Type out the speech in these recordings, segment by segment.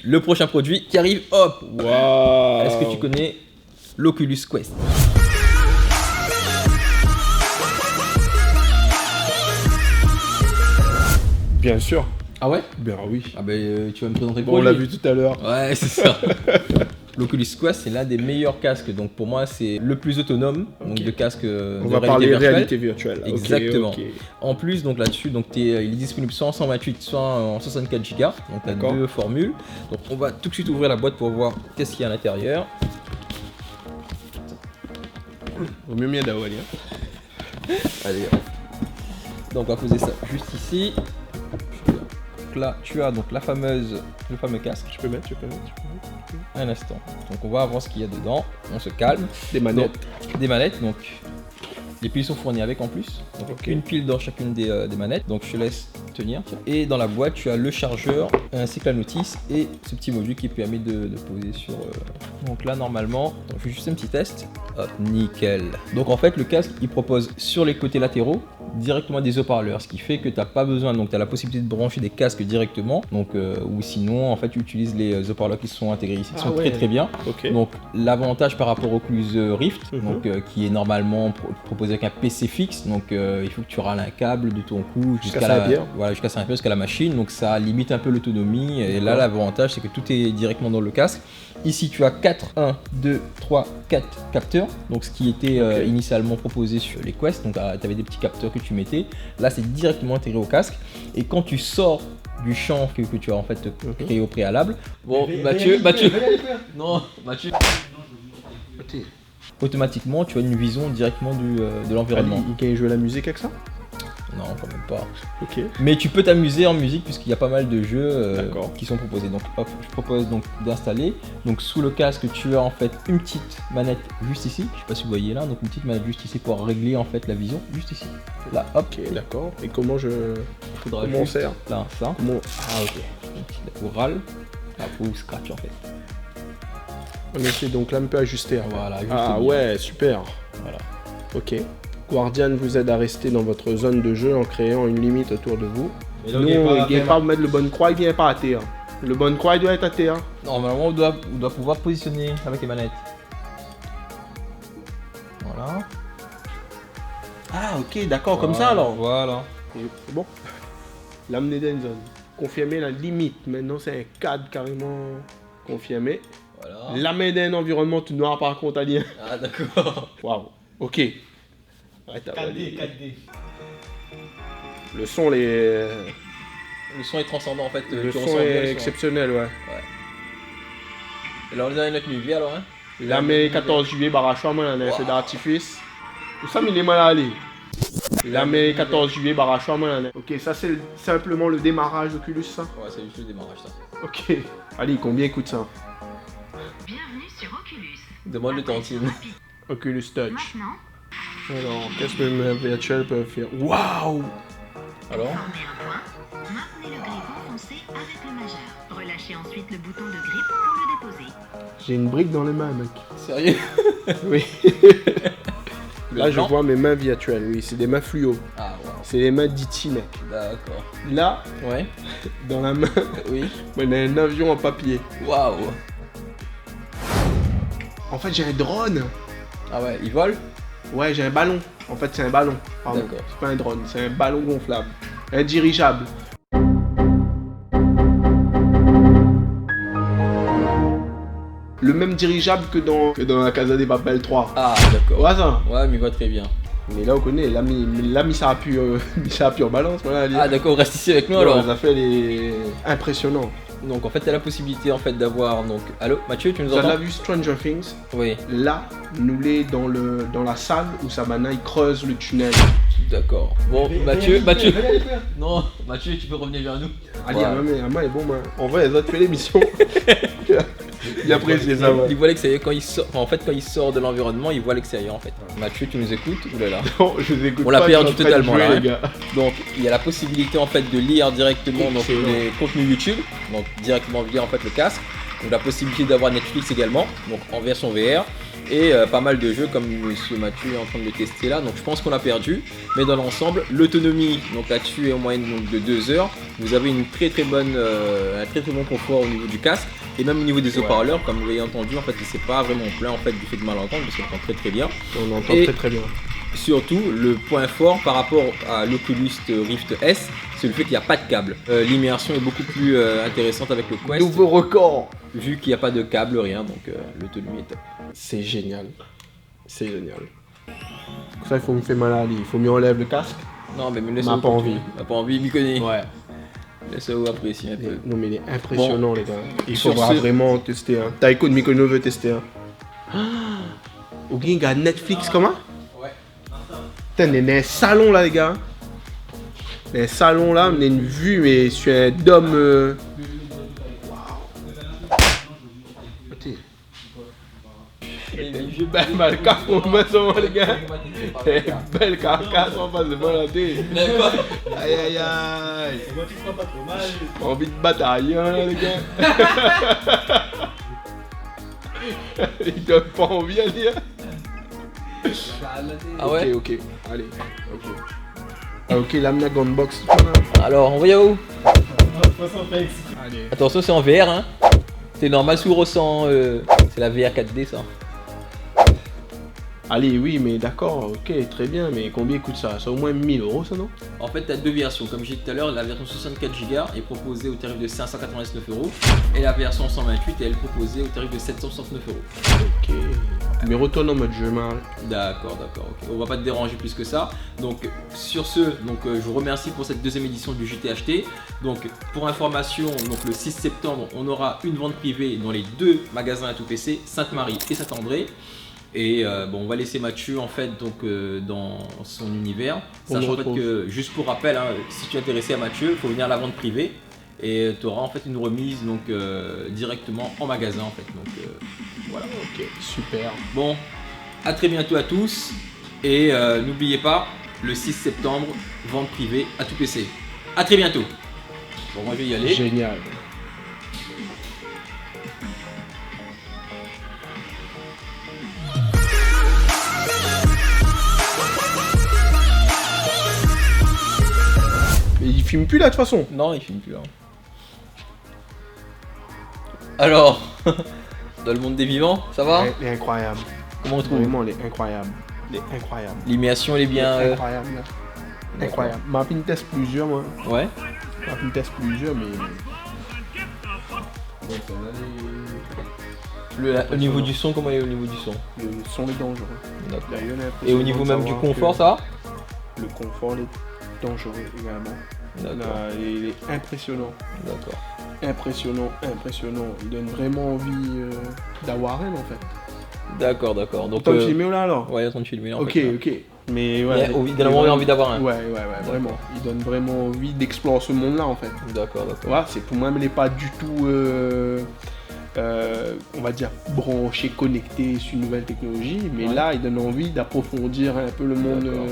Le prochain produit qui arrive, hop. Waouh. Est-ce que tu connais l'Oculus Quest? Bien sûr. Ah ouais? Ben oui. Ah ben tu vas me présenter le Bon, on produit. l'a vu tout à l'heure. Ouais, c'est ça. L'Oculus Quest, c'est l'un des meilleurs casques. Donc pour moi, c'est le plus autonome donc de casque de On va réalité parler virtuelle. réalité virtuelle. Ok, Exactement. ok. En plus, donc là-dessus, donc il est disponible soit en 128, soit en 64 Go. Donc il y a D'accord. deux formules. Donc on va tout de suite ouvrir la boîte pour voir qu'est-ce qu'il y a à l'intérieur. Vaut mieux bien d'Awali. Allez. Donc on va poser ça juste ici. Donc là, tu as donc le fameux casque. Je peux mettre. Un instant. Donc on va voir ce qu'il y a dedans. On se calme. Des manettes. Donc, des manettes. Donc les piles sont fournies avec en plus. Donc Ok. une pile dans chacune des manettes. Donc je te laisse tenir. Tiens. Et dans la boîte, tu as le chargeur ainsi que la notice et ce petit module qui permet de poser sur. Donc là normalement, donc, je fais juste un petit test. Hop, nickel. Donc en fait le casque il propose sur les côtés latéraux directement des haut-parleurs, ce qui fait que tu n'as pas besoin, donc tu as la possibilité de brancher des casques directement, donc ou sinon en fait tu utilises les haut-parleurs qui sont intégrés ici, qui sont ouais. très bien. Ok. Donc l'avantage par rapport au Oculus Rift, Mhm. donc qui est normalement proposé avec un PC fixe, donc il faut que tu râles un câble de ton cou Jusqu'à jusqu'à 5 ampères. voilà, jusqu'à 5 ampères, jusqu'à la machine, donc ça limite un peu l'autonomie. Et là D'accord. l'avantage c'est que tout est directement dans le casque. Ici tu as 4 capteurs, donc ce qui était Ok. initialement proposé sur les Quest, donc tu avais des petits capteurs que tu mettais, là c'est directement intégré au casque, et quand tu sors du champ que tu as en fait créé au préalable, bon Mathieu, non Mathieu, automatiquement tu as une vision directement de l'environnement. Il can jouer la musique avec ça? Non, quand même pas. Ok. Mais tu peux t'amuser en musique puisqu'il y a pas mal de jeux D'accord. qui sont proposés. Donc hop, je propose donc d'installer. Donc sous le casque, tu as en fait une petite manette juste ici. Je sais pas si vous voyez là, donc une petite manette juste ici pour régler en fait la vision juste ici. Là, hop. Ok, d'accord. Et comment Faudra comment on juste sert? là, ça. Comment... Ah ok. Pour râle, pour scratch en fait. En effet, donc là on peut ajuster. Après. Voilà. Juste Ah bien. ouais, super. Voilà. Ok. Guardian vous aide à rester dans votre zone de jeu en créant une limite autour de vous. Mais Non, il vient pas mettre le bonne croix, il vient pas à terre. Le bonne croix, il doit être à terre. Normalement, on doit pouvoir positionner avec les manettes. Voilà. Ah ok, d'accord, comme ça alors. Voilà. C'est bon. L'amener dans une zone. Confirmer la limite. Maintenant, c'est un cadre carrément confirmé. Voilà. L'amener dans un environnement tout noir par contre, alien. Ah d'accord. Waouh. Ok. Arrête, 4D. Le son, les... Le son est transcendant en fait. le tu son ressens bien est le son. exceptionnel, ouais. Et là on a une autre nuit alors hein. L'année 14 juillet, Barachois, moi, on a un feu d'artifice. Tout ça, mais il est mal allé. L'année 14 juillet, Barachois, moi, on a... Ok, ça, c'est simplement le démarrage d'Oculus, ça. Ouais, c'est juste le démarrage ça. Ok. Allez, combien coûte ça? Bienvenue sur Oculus. Demande le tantine. Oculus Touch. Maintenant, Alors, qu'est-ce que le virtuel peut faire? Waouh! Alors formez un point, maintenez le grip enfoncé avec le majeur. Relâchez ensuite le bouton de grip pour le déposer. J'ai une brique dans les mains, mec. Sérieux? Oui. Là, je blanc vois mes mains virtuelles, oui. C'est des mains fluo. Ah ouais. C'est les mains d'E.T., mec. D'accord. Là, Ouais. dans la main, Oui. on a un avion en papier. Waouh. En fait, j'ai un drone. Ah ouais, il vole? Ouais, j'ai un ballon. En fait, c'est un ballon. Pardon. D'accord. C'est pas un drone, c'est un ballon gonflable. Un dirigeable. Le même dirigeable que dans la Casa des Papel 3. Ah d'accord. Ouais, ça. Ouais, mais il va très bien. Mais là, on connaît. Là, ça a pu en balance. Voilà, Ah d'accord, reste ici avec nous alors. alors. Ça fait les... impressionnant. Donc en fait, tu as la possibilité en fait d'avoir donc. Allô, Mathieu, tu nous Vous entends? avez vu Stranger Things? Oui. Là, nous l'est dans la salle où Savannah il creuse le tunnel. D'accord. Bon, Mathieu. Non, Mathieu, tu peux revenir vers nous. Allez, Voilà. mais Amma est bon, man. En vrai, les autres fait l'émission. Il apprécie ça, ouais. Il voit l'extérieur quand il sort. Enfin, en fait, quand il sort de l'environnement, il voit l'extérieur en fait. Mathieu, tu nous écoutes? Oulala. Non, je vous écoute On l'a pas, perdu je suis en train de totalement, jouer, là, les gars. Donc, il y a la possibilité en fait de lire directement donc, Excellent. les contenus YouTube, donc directement via en fait le casque. Donc la possibilité d'avoir Netflix également, donc en version VR. Et pas mal de jeux comme Monsieur Mathieu est en train de le tester là, donc je pense qu'on a perdu. Mais dans l'ensemble, l'autonomie, donc là-dessus est en moyenne donc, de 2 heures. Vous avez une un très très bon confort au niveau du casque. Et même au niveau des haut-parleurs, comme vous l'avez entendu, en fait, il s'est pas vraiment plaint en fait, du fait de mal entendre, parce qu'on entend très très bien. On entend très bien. Surtout, le point fort par rapport à l'Oculus Rift S, c'est le fait qu'il n'y a pas de câble. L'immersion est beaucoup plus intéressante avec le Quest. Nouveau record. Vu qu'il n'y a pas de câble, rien, donc l'autonomie est top. C'est génial. C'est génial. Pour ça, il faut me faire mal à l'île. Il faut mieux enlève le casque. Non, mais On n'a pas envie. On n'a pas envie, m'y connaît. Ouais. Laissez-vous apprécier un peu. Non, mais il est impressionnant, les gars. Il sur faudra ce- vraiment tester un. Taiko de Mikono veut tester un. Ou bien, il y a Netflix, comment? Ouais. Putain, on est dans un salon là, les gars. Dans un salon là, on a une vue, mais sur un dôme. J'ai belle carcasse, les gars. Belle carcasse, on passe de bon la tête. Aïe aïe aïe. Envie de bataille, hein, les gars. Il donne pas envie à dire. Ah ouais. Ok, allez, ok. Ah, ok, l'amna gunbox. Alors, on va y aller où? Allez. Attention, c'est en VR, hein. C'est normal sous ressent. C'est la VR 4D, ça. Allez, oui, mais d'accord, ok, très bien, mais combien coûte ça? C'est au moins 1000 € ça, non? En fait, tu as deux versions. Comme j'ai dit tout à l'heure, la version 64 Go est proposée au tarif de 599 € et la version 128 elle est proposée au tarif de 769 €. Ok. Mais retourne en mode jeu, mal. D'accord, ok. On va pas te déranger plus que ça. Donc sur ce, je vous remercie pour cette deuxième édition du JTHT. Donc pour information, donc le 6 septembre, on aura une vente privée dans les deux magasins à tout PC, Sainte-Marie et Saint-André. Et on va laisser Mathieu en fait dans son univers. Sachant en fait que, juste pour rappel, hein, si tu es intéressé à Mathieu, il faut venir à la vente privée et tu auras en fait une remise directement en magasin en fait. Donc voilà. Ok, super. Bon, à très bientôt à tous et n'oubliez pas, le 6 septembre, vente privée à tout PC. À très bientôt. Bon, moi je vais y aller. Génial. Mais il filme plus là de toute façon. Non, il filme plus là. Alors, dans le monde des vivants, ça va? Elle est incroyable. Comment on trouve? Vraiment, elle est incroyable. Elle est incroyable. L'immersion, elle est bien. Incroyable. Incroyable. Ma pin teste plusieurs, moi. Ouais. Ma pin teste plusieurs, mais. Au niveau du son, comment il est au niveau du son? Le son est dangereux. D'accord. D'ailleurs, on a Et au l'impression niveau de même du savoir confort, que ça va? Le confort est dangereux également. D'accord. Là, il est impressionnant. D'accord. Impressionnant. Il donne vraiment envie d'avoir un en fait. D'accord. Donc. T'as filmé là alors? Ouais, il est en train de filmer là. En Ok, fait, là. ok. Mais ouais. Il donne vraiment envie d'avoir un. Ouais, vraiment. Il donne vraiment envie d'explorer ce monde-là en fait. D'accord. Voilà, c'est pour moi, mais il n'est pas du tout, on va dire, branché, connecté sur une nouvelle technologie. Mais Ouais. là, il donne envie d'approfondir un peu le monde, D'accord.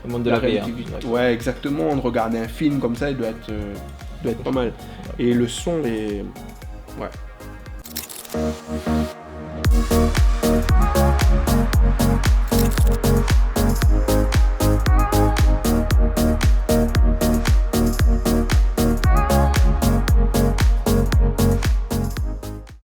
Le monde de la VR. réalité virtuelle. Ouais, exactement. De regarder un film comme ça, il doit être pas mal. Et le son est. Ouais.